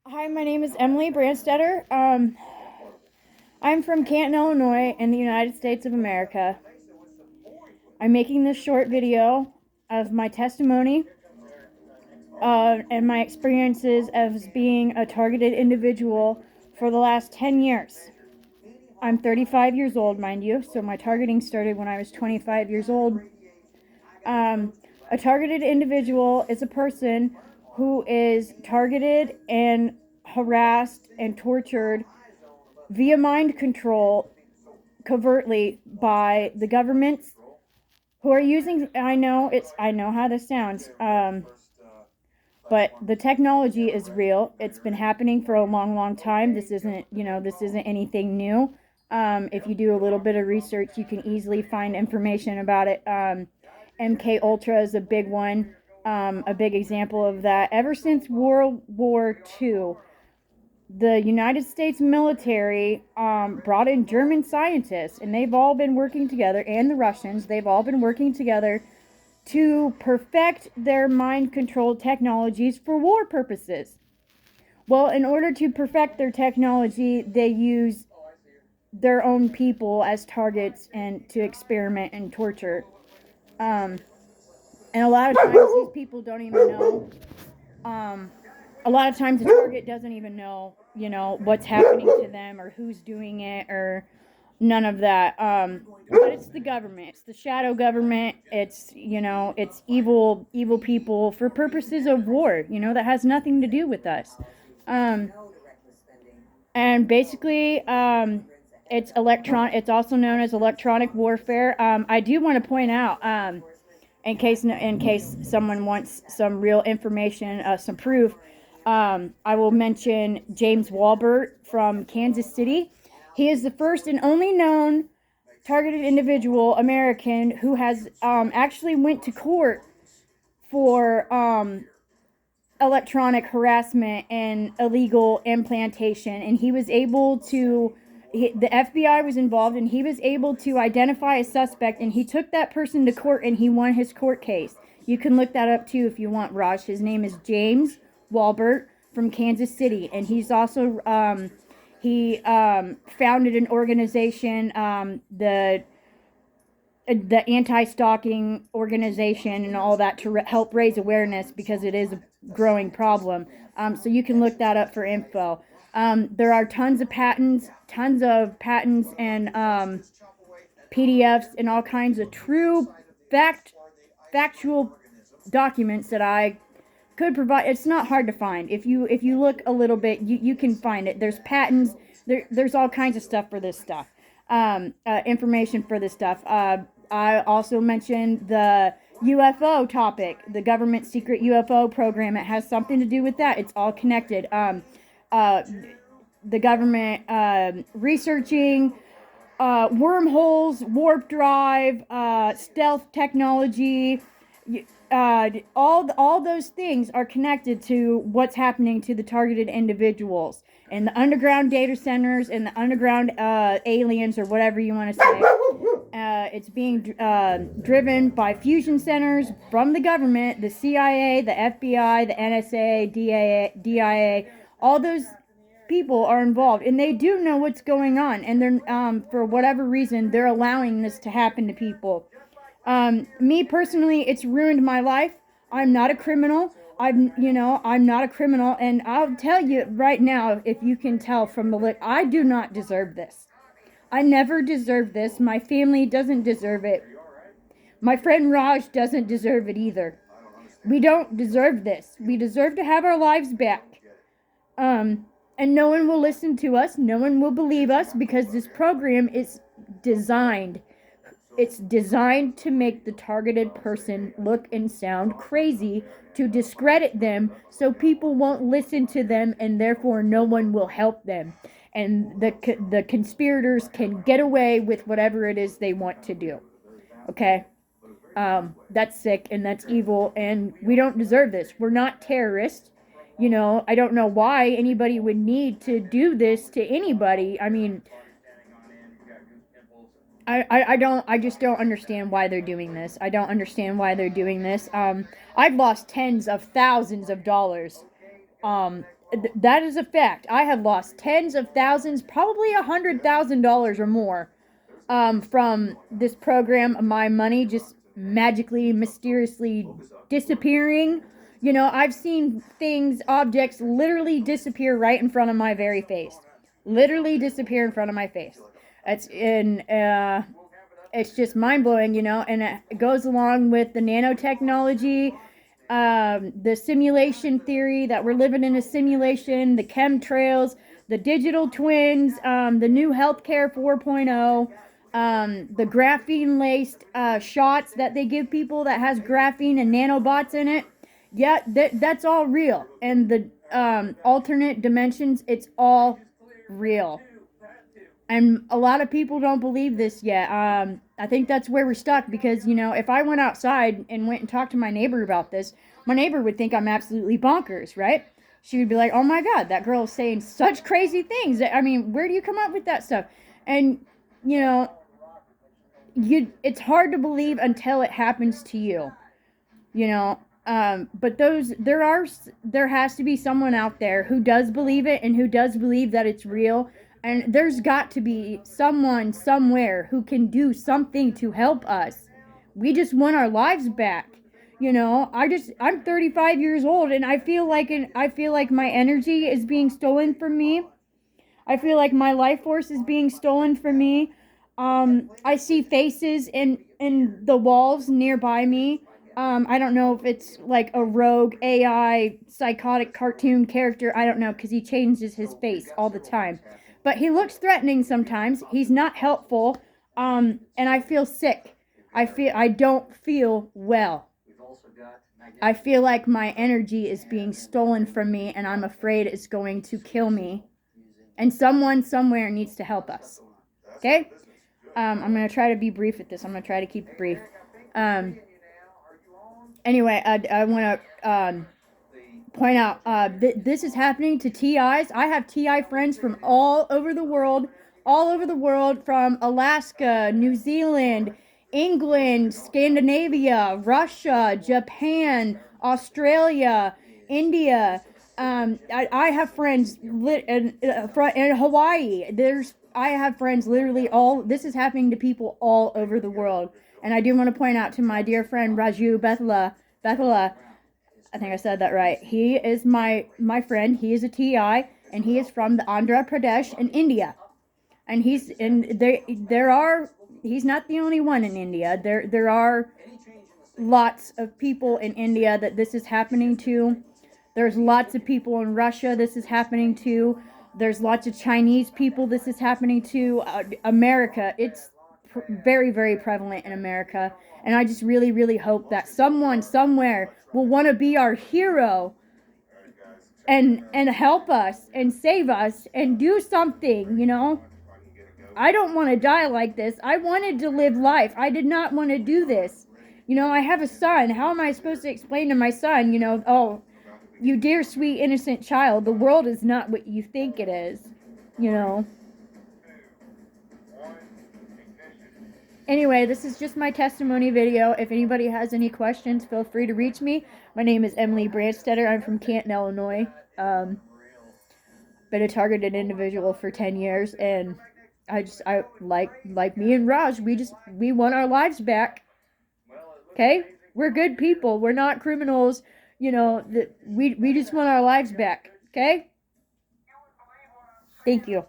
Hi, my name is Emily Branstetter. I'm from Canton, Illinois, in the United States of America. I'm making this short video of my testimony and my experiences as being a targeted individual for the last 10 years. I'm 35 years old, mind you, so my targeting started when I was 25 years old. A targeted individual is a person who is targeted and harassed and tortured via mind control covertly by the governments who are using I know how this sounds, but the technology is real. It's been happening for a long time. This isn't anything new. If you do a little bit of research, you can easily find information about it. MK Ultra is a big one, a big example of that. Ever since World War II, the United States military brought in German scientists, and they've all been working together, and the Russians, they've all been working together to perfect their mind controlled technologies for war purposes. Well, in order to perfect their technology, they use their own people as targets and to experiment and torture. And a lot of times, these people don't even know. A lot of times, the target doesn't even know, what's happening to them or who's doing it or none of that. But it's the government. It's the shadow government. It's evil people for purposes of war. That has nothing to do with us. Um, and basically, It's also known as electronic warfare. I do want to point out, in case someone wants some real information, some proof. I will mention James Walbert from Kansas City. He is the first and only known targeted individual American who has actually went to court for electronic harassment and illegal implantation, and he was able to. The FBI was involved, and he was able to identify a suspect, and he took that person to court, and he won his court case. You can look that up too if you want, Raj. His name is James Walbert from Kansas City, and he's also he founded an organization, the anti-stalking organization and all that, to help raise awareness because it is a growing problem. So you can look that up for info. There are tons of patents and PDFs and all kinds of true factual documents that I could provide. It's not hard to find. If you look a little bit, you can find it. There's patents. There's all kinds of stuff for this stuff. Information for this stuff. I also mentioned the UFO topic, the government secret UFO program. It has something to do with that. It's all connected. The government researching wormholes, warp drive, stealth technology, all those things are connected to what's happening to the targeted individuals and the underground data centers and the underground aliens, or whatever you want to say. It's being driven by fusion centers from the government, the CIA, the FBI, the NSA, DIA. All those people are involved, and they do know what's going on, and they're for whatever reason they're allowing this to happen to people. Me personally, it's ruined my life. I'm not a criminal. I'm not a criminal, and I'll tell you right now, if you can tell from the look, I do not deserve this. I never deserved this. My family doesn't deserve it. My friend Raj doesn't deserve it either. We don't deserve this. We deserve to have our lives back. And no one will listen to us. No one will believe us, because this program is designed. It's designed to make the targeted person look and sound crazy, to discredit them, so people won't listen to them, and therefore no one will help them. And the conspirators can get away with whatever it is they want to do. Okay? That's sick, and that's evil, and we don't deserve this. We're not terrorists. I don't know why anybody would need to do this to anybody. I mean, I just don't understand why they're doing this. I don't understand why they're doing this. I've lost tens of thousands of dollars That is a fact. I have lost tens of thousands, probably $100,000 or more, from this program. My money just magically, mysteriously disappearing. You know, I've seen things, objects literally disappear right in front of my very face. Literally disappear in front of my face. It's just mind blowing, you know, and it goes along with the nanotechnology, the simulation theory that we're living in a simulation, the chemtrails, the digital twins, the new healthcare 4.0, the graphene laced shots that they give people that has graphene and nanobots in it. Yeah, that's all real. And the alternate dimensions, it's all real. And a lot of people don't believe this yet. I think that's where we're stuck because, you know, if I went outside and went and talked to my neighbor about this, my neighbor would think I'm absolutely bonkers, right? She would be like, oh my God, that girl is saying such crazy things. I mean, where do you come up with that stuff? And, you know, it's hard to believe until it happens to you, you know. But there has to be someone out there who does believe it and who does believe that it's real. And there's got to be someone somewhere who can do something to help us. We just want our lives back. You know, I'm 35 years old and I feel like my energy is being stolen from me. I feel like my life force is being stolen from me. I see faces in the walls nearby me. I don't know if it's like a rogue AI psychotic cartoon character. I don't know because he changes his face all the time. But he looks threatening sometimes. He's not helpful. And I feel sick. I don't feel well. I feel like my energy is being stolen from me and I'm afraid it's going to kill me. And someone somewhere needs to help us. Okay? I'm going to try to be brief at this. I'm going to try to keep it brief. Anyway, I want to point out this is happening to TIs. I have TI friends from all over the world, from Alaska, New Zealand, England, Scandinavia, Russia, Japan, Australia, India. I have friends in Hawaii. I have friends literally this is happening to people all over the world. And I do want to point out to my dear friend Raju Bethela, I think I said that right. He is my friend. He is a TI, and he is from the Andhra Pradesh in India. And he's not the only one in India. There are lots of people in India that this is happening to. There's lots of people in Russia this is happening to. There's lots of Chinese people this is happening to. America, it's very, very prevalent in America. And I just really, really hope that someone somewhere will want to be our hero and help us and save us and do something, you know. I don't want to die like this. I wanted to live life. I did not want to do this. You know, I have a son. How am I supposed to explain to my son, you know, oh, you dear, sweet, innocent child, the world is not what you think it is, you know. Anyway, this is just my testimony video. If anybody has any questions, feel free to reach me. My name is Emily Brandstetter. I'm from Canton, Illinois. Been a targeted individual for 10 years, and I like me and Raj, we want our lives back. Okay? We're good people. We're not criminals. You know, we just want our lives back. Okay? Thank you.